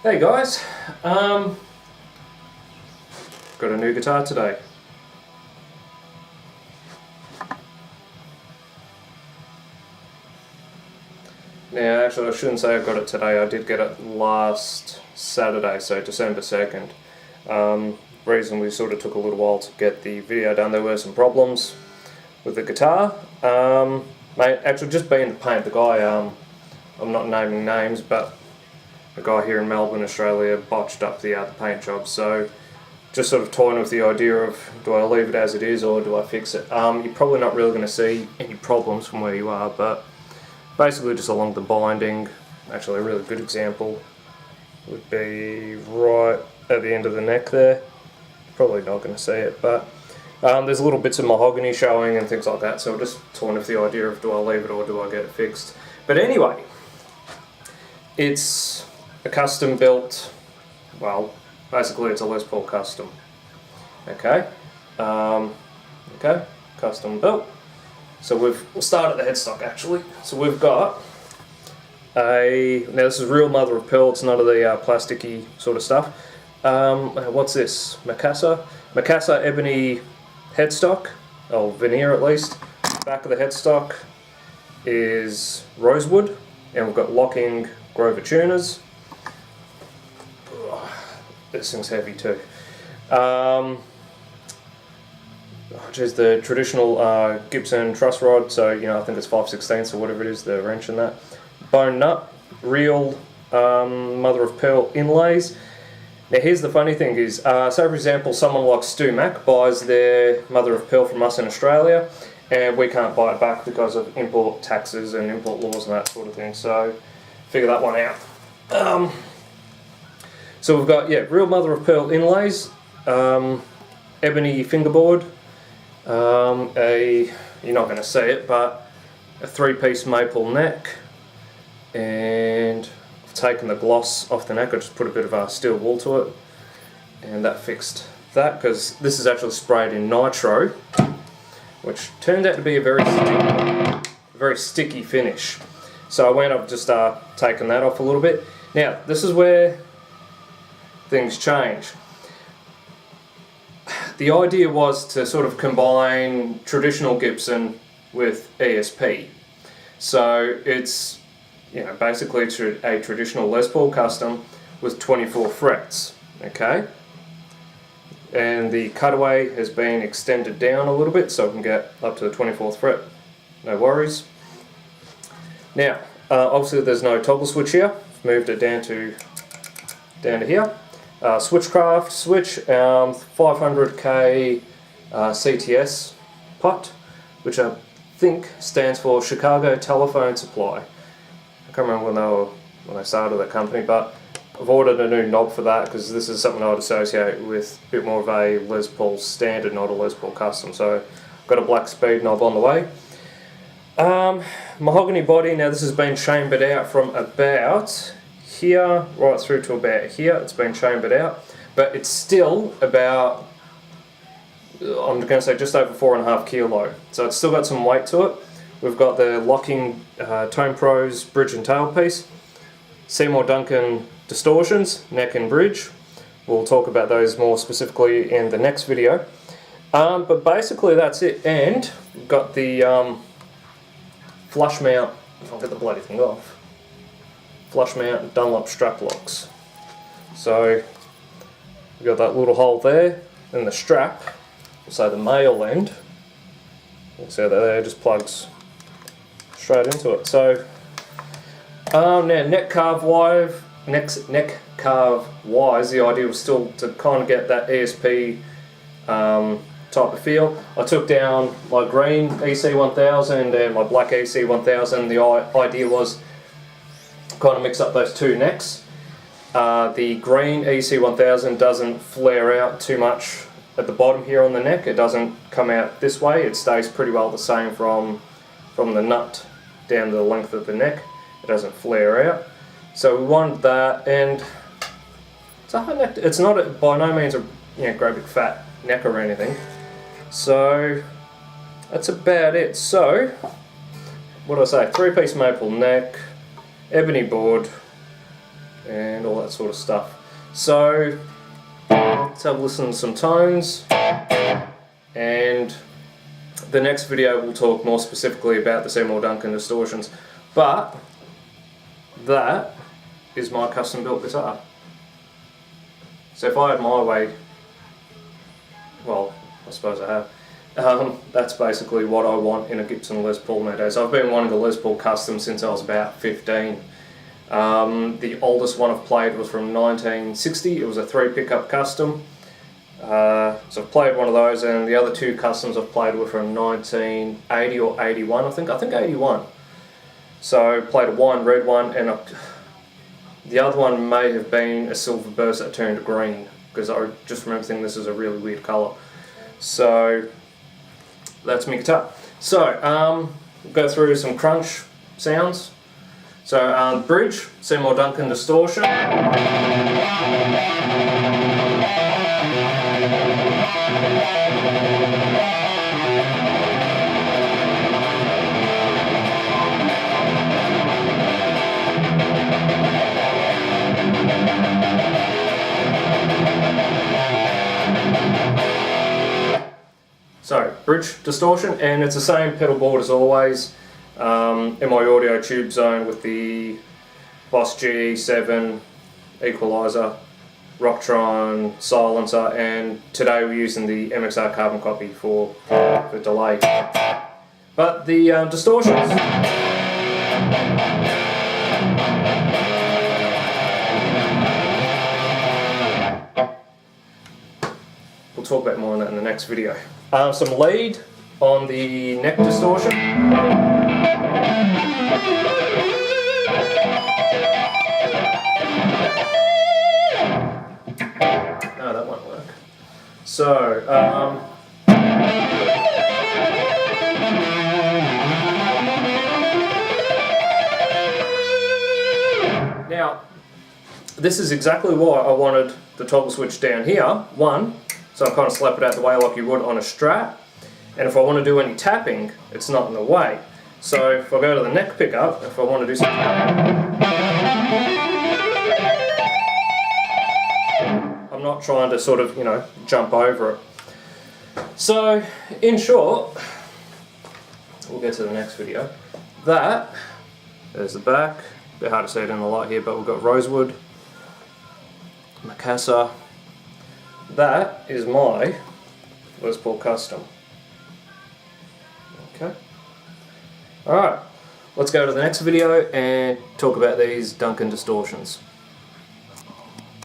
Hey guys, got a new guitar today. Now actually I shouldn't say I got it today, I did get it last Saturday, so December 2nd. Reason we sort of took a little while to get the video done, there were some problems with the guitar. Mate, actually just being the paint, the guy, I'm not naming names, but a guy here in Melbourne, Australia, botched up the paint job, so just sort of toying with the idea of do I leave it as it is or do I fix it. You're probably not really going to see any problems from where you are, but basically just along the binding. Actually a really good example would be right at the end of the neck there. Probably not going to see it, but there's little bits of mahogany showing and things like that, so just toying with the idea of do I leave it or do I get it fixed. But anyway, it's a custom built, well, basically it's a Les Paul custom. Okay, custom built. So we'll start at the headstock actually. So we've got now this is real mother of pearl, it's none of the plasticky sort of stuff. What's this? Macassar ebony headstock, or veneer at least. Back of the headstock is rosewood, and we've got locking Grover tuners. This thing's heavy too. Which is the traditional Gibson truss rod, so you know, I think it's 5/16 or whatever it is, the wrench in that. Bone nut, real mother of pearl inlays. Now here's the funny thing is, say for example someone like Stu Mac buys their mother of pearl from us in Australia, and we can't buy it back because of import taxes and import laws and that sort of thing, so figure that one out. So we've got, real mother of pearl inlays, ebony fingerboard, you're not going to see it, but a 3-piece maple neck, and I've taken the gloss off the neck. I just put a bit of steel wool to it, and that fixed that, because this is actually sprayed in nitro, which turned out to be a very sticky finish. So I went up just taken that off a little bit. Now this is where things change. The idea was to sort of combine traditional Gibson with ESP. So it's, you know, basically a traditional Les Paul custom with 24 frets, okay? And the cutaway has been extended down a little bit so we can get up to the 24th fret, no worries. Now, obviously there's no toggle switch here, moved it down to here. Switchcraft switch, 500K CTS pot, which I think stands for Chicago Telephone Supply. I can't remember when they started that company, but I've ordered a new knob for that because this is something I would associate with a bit more of a Les Paul standard, not a Les Paul custom. So I've got a black speed knob on the way. Mahogany body, now this has been chambered out from about here right through to about here. It's been chambered out, but it's still about, I'm going to say just over 4.5 kilo, so it's still got some weight to it. We've got the locking Tone Pros bridge and tailpiece, Seymour Duncan Distortions neck and bridge. We'll talk about those more specifically in the next video, but basically that's it. And we've got the flush mount, I'll get the bloody thing off, flush mount Dunlop strap locks. So we've got that little hole there, and the strap, so the male end, so that there just plugs straight into it. So now neck carve wise, the idea was still to kind of get that ESP type of feel. I took down my green EC1000 and my black EC1000. The idea was kind of mix up those two necks. The green EC1000 doesn't flare out too much at the bottom here on the neck. It doesn't come out this way. It stays pretty well the same from the nut down the length of the neck. It doesn't flare out. So we wanted that, and it's a hard neck. It's not by no means a great big fat neck or anything. So that's about it. So what do I say? 3-piece maple neck, ebony board, and all that sort of stuff. So let's have a listen to some tones, and the next video will talk more specifically about the Seymour Duncan Distortions. But that is my custom built guitar. So if I had my way, well, I suppose I have, that's basically what I want in a Gibson Les Paul nowadays. I've been wanting a Les Paul custom since I was about 15. The oldest one I've played was from 1960. It was a 3 pickup custom. So I've played one of those, and the other 2 customs I've played were from 1980 or 81, I think 81. So played a wine red one, and the other one may have been a silver burst that turned green, because I just remember thinking this is a really weird colour. So that's my guitar. So we'll go through some crunch sounds. So bridge, Seymour Duncan Distortion. So, bridge distortion, and it's the same pedal board as always. In my audio tube zone with the Boss GE7 equalizer, Rocktron silencer, and today we're using the MXR carbon copy for delay. But the distortions. We'll talk about more on that in the next video. Some lead on the neck distortion. No, that won't work. So, now, this is exactly why I wanted the toggle switch down here. One, so I kind of slap it out the way like you would on a Strat, and if I want to do any tapping, it's not in the way. So if I go to the neck pickup, if I want to do something, I'm not trying to sort of, jump over it. So in short, we'll get to the next video. There's the back, a bit hard to see it in the light here, but we've got rosewood, Macassar. That is my Les Paul custom. Okay. Alright, let's go to the next video and talk about these Duncan Distortions.